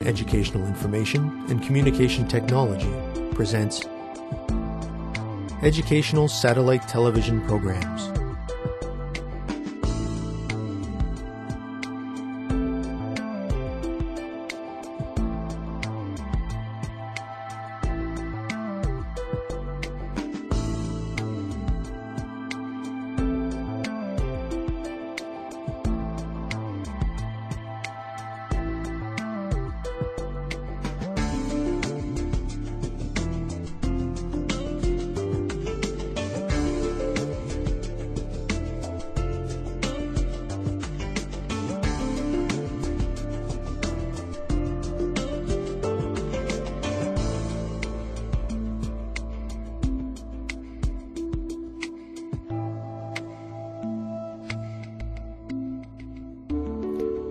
Educational Information and Communication Technology presents Educational Satellite Television Programs.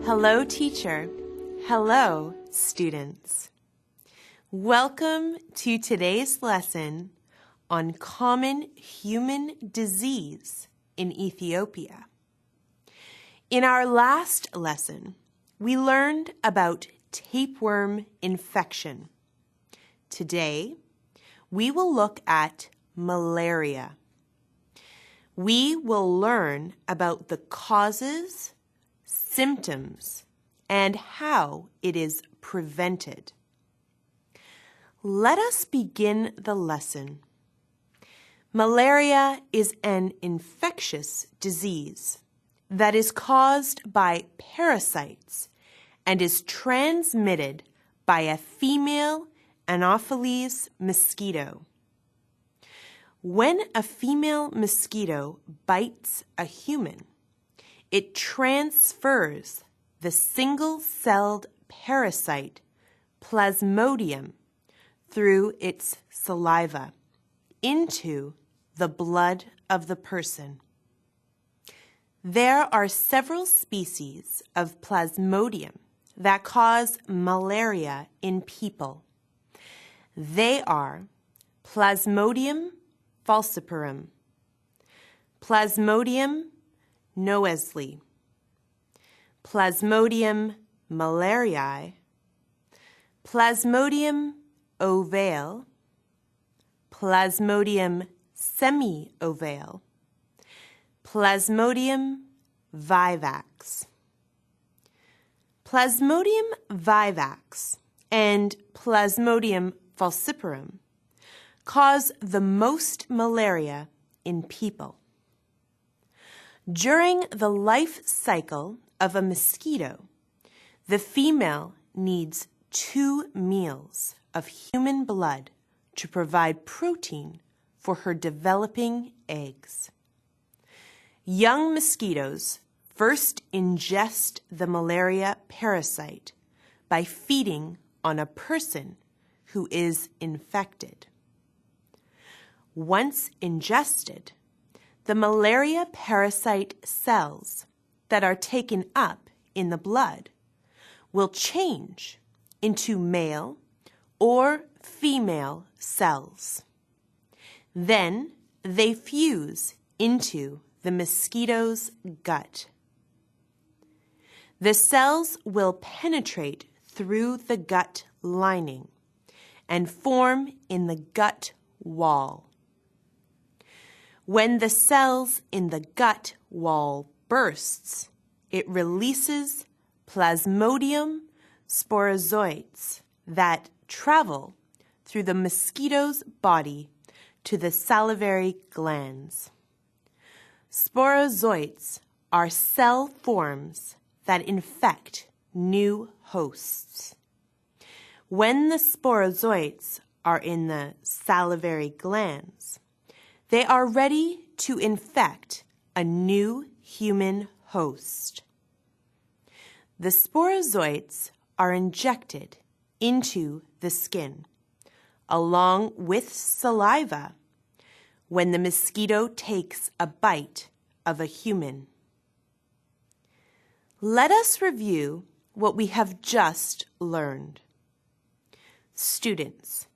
Hello, teacher. Hello, students. Welcome to today's lesson on common human disease in Ethiopia. In our last lesson, we learned about tapeworm infection. Today, we will look at malaria. We will learn about the causes, symptoms, and how it is prevented. Let us begin the lesson. Malaria is an infectious disease that is caused by parasites and is transmitted by a female Anopheles mosquito. When a female mosquito bites a human, it transfers the single-celled parasite Plasmodium through its saliva into the blood of the person. There are several species of Plasmodium that cause malaria in people. They are Plasmodium falciparum, Plasmodium noesli, Plasmodium malariae, Plasmodium ovale, Plasmodium semi-ovale, Plasmodium vivax. Plasmodium vivax and Plasmodium falciparum cause the most malaria in people. During the life cycle of a mosquito, the female needs 2 meals of human blood to provide protein for her developing eggs. Young mosquitoes first ingest the malaria parasite by feeding on a person who is infected. Once ingested, the malaria parasite cells that are taken up in the blood will change into male or female cells. Then they fuse into the mosquito's gut. The cells will penetrate through the gut lining and form in the gut wall. When the cells in the gut wall bursts, it releases Plasmodium sporozoites that travel through the mosquito's body to the salivary glands. Sporozoites are cell forms that infect new hosts. When the sporozoites are in the salivary glands, they are ready to infect a new human host. The sporozoites are injected into the skin, along with saliva, when the mosquito takes a bite of a human. Let us review what we have just learned. Students,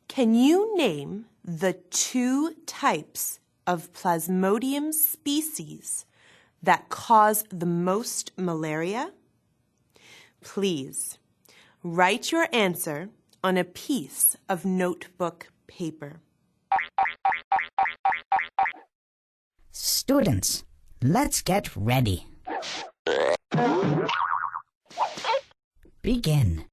can you name the 2 types of Plasmodium species that cause the most malaria? Please Write your answer on a piece of notebook paper. Students, let's get ready. Begin.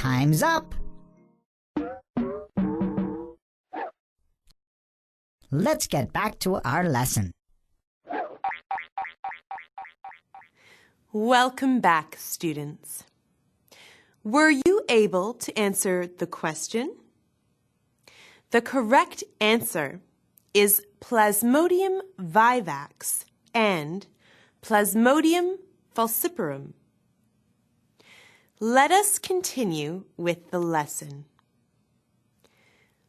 Time's up. Let's get back to our lesson. Welcome back, students. Were you able to answer the question? The correct answer is Plasmodium vivax and Plasmodium falciparum. Let us continue with the lesson.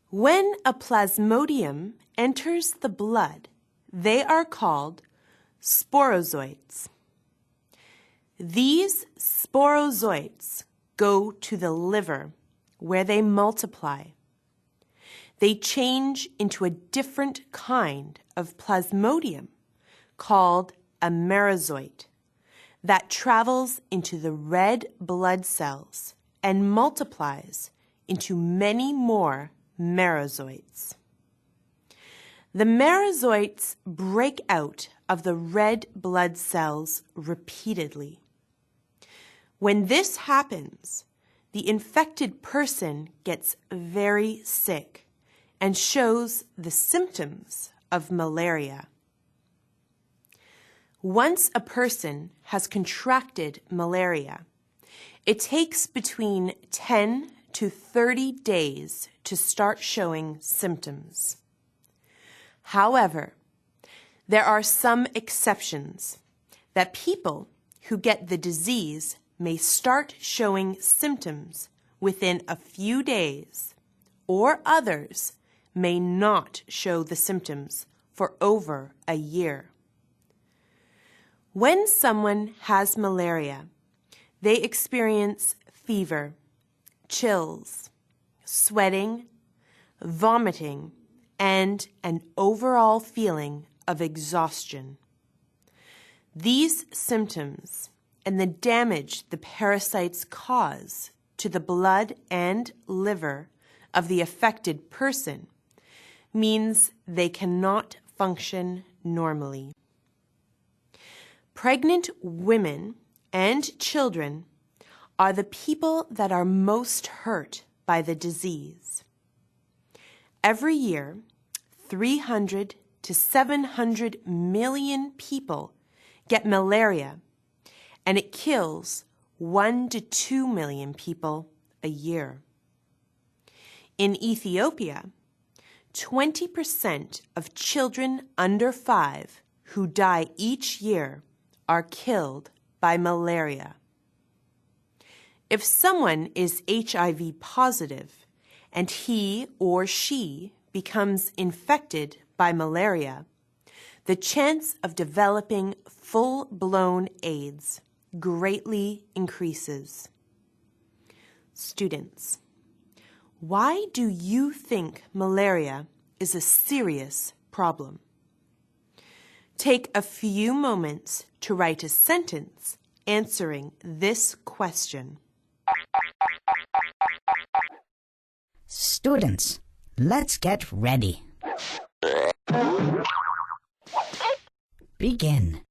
When a plasmodium enters the blood, they are called sporozoites. These sporozoites go to the liver, where they multiply. They change into a different kind of plasmodium called a merozoite that travels into the red blood cells and multiplies into many more merozoites. The merozoites break out of the red blood cells repeatedly. When this happens, the infected person gets very sick and shows the symptoms of malaria. Once a person has contracted malaria, it takes between 10 to 30 days to start showing symptoms. However, there are some exceptions that people who get the disease may start showing symptoms within a few days, or others may not show the symptoms for over a year. When someone has malaria, they experience fever, chills, sweating, vomiting, and an overall feeling of exhaustion. These symptoms and the damage the parasites cause to the blood and liver of the affected person means they cannot function normally. Pregnant women and children are the people that are most hurt by the disease. Every year, 300 to 700 million people get malaria, and it kills 1 to 2 million people a year. In Ethiopia, 20% of children under 5 who die each year are killed by malaria. If someone is HIV positive and he or she becomes infected by malaria, the chance of developing full-blown AIDS greatly increases. Students, why do you think malaria is a serious problem? Take a few moments to write a sentence answering this question. Students, let's get ready. Begin.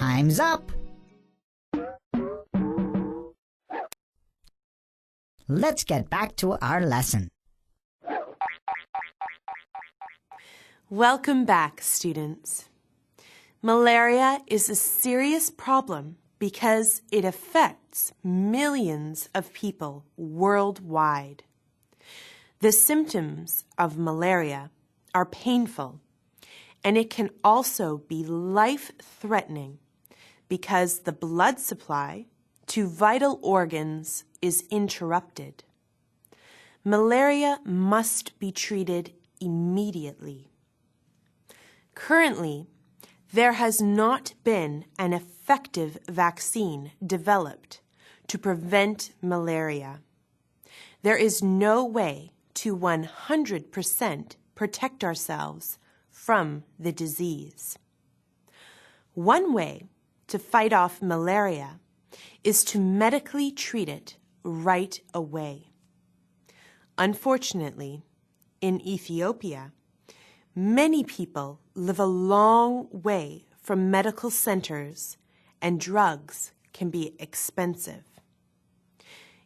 Time's up. Let's get back to our lesson. Welcome back, students. Malaria is a serious problem because it affects millions of people worldwide. The symptoms of malaria are painful, and it can also be life-threatening because the blood supply to vital organs is interrupted. Malaria must be treated immediately. Currently, there has not been an effective vaccine developed to prevent malaria. There is no way to 100% protect ourselves from the disease. One way to fight off malaria is to medically treat it right away. Unfortunately, in Ethiopia, many people live a long way from medical centers and drugs can be expensive.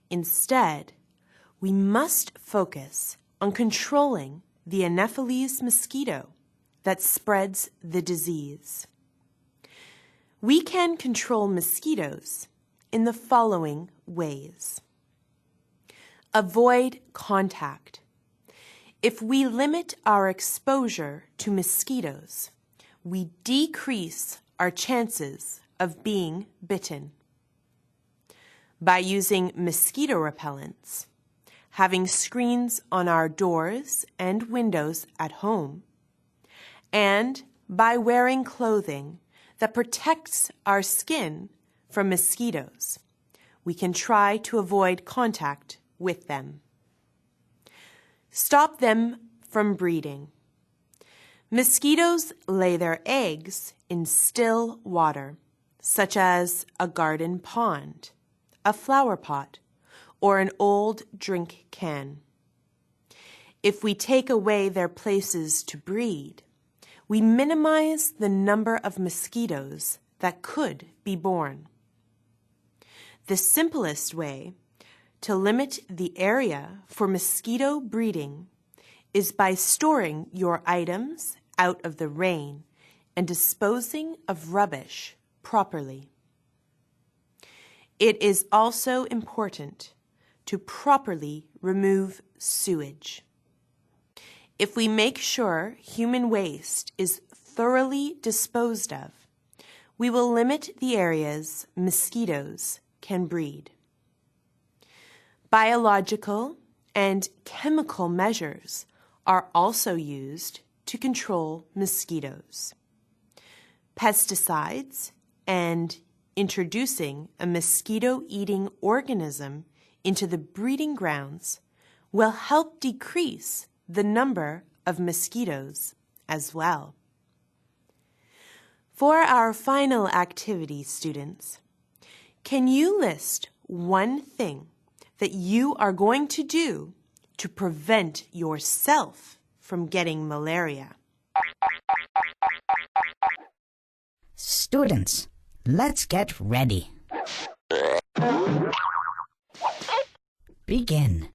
Instead, we must focus on controlling the Anopheles mosquito that spreads the disease. We can control mosquitoes in the following ways. Avoid contact. If we limit our exposure to mosquitoes, we decrease our chances of being bitten. By using mosquito repellents, having screens on our doors and windows at home, and by wearing clothing that protects our skin from mosquitoes, we can try to avoid contact with them. Stop them from breeding. Mosquitoes lay their eggs in still water, such as a garden pond, a flower pot, or an old drink can. If we take away their places to breed, we minimize the number of mosquitoes that could be born. The simplest way to limit the area for mosquito breeding is by storing your items out of the rain and disposing of rubbish properly. It is also important to properly remove sewage. If we make sure human waste is thoroughly disposed of, we will limit the areas mosquitoes can breed. Biological and chemical measures are also used to control mosquitoes. Pesticides and introducing a mosquito-eating organism into the breeding grounds will help decrease the number of mosquitoes as well. For our final activity, students, can you list one thing that you are going to do to prevent yourself from getting malaria? Students, let's get ready. Begin.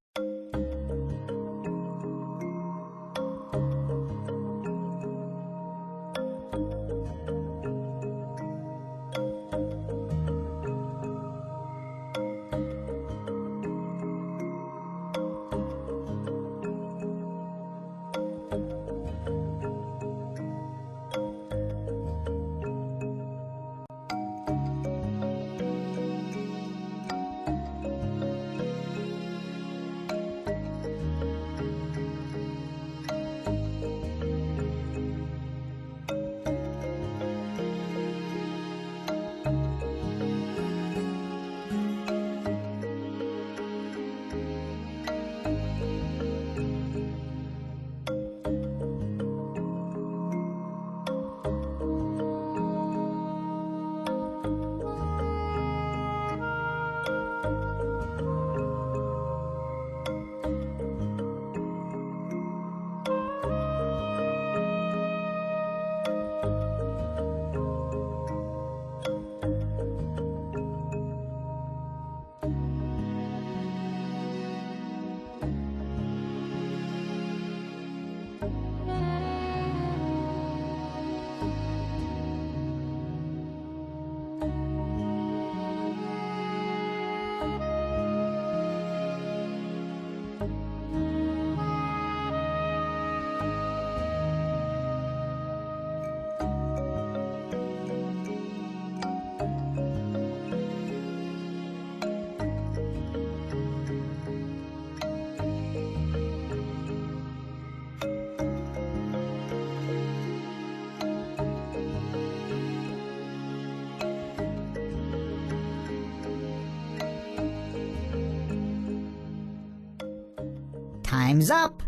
Time's up.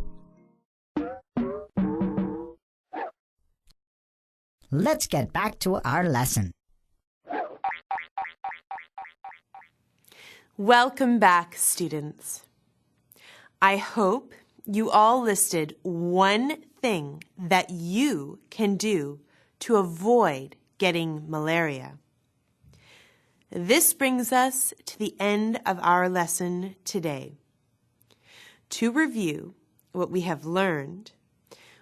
Let's get back to our lesson. Welcome back, students. I hope you all listed one thing that you can do to avoid getting malaria. This brings us to the end of our lesson today. To review what we have learned,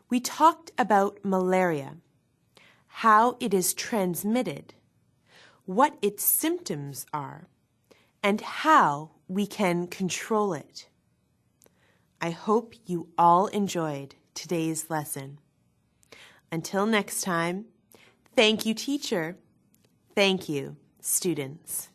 we talked about malaria, how it is transmitted, what its symptoms are, and how we can control it. I hope you all enjoyed today's lesson. Until next time, thank you, teacher. Thank you, students.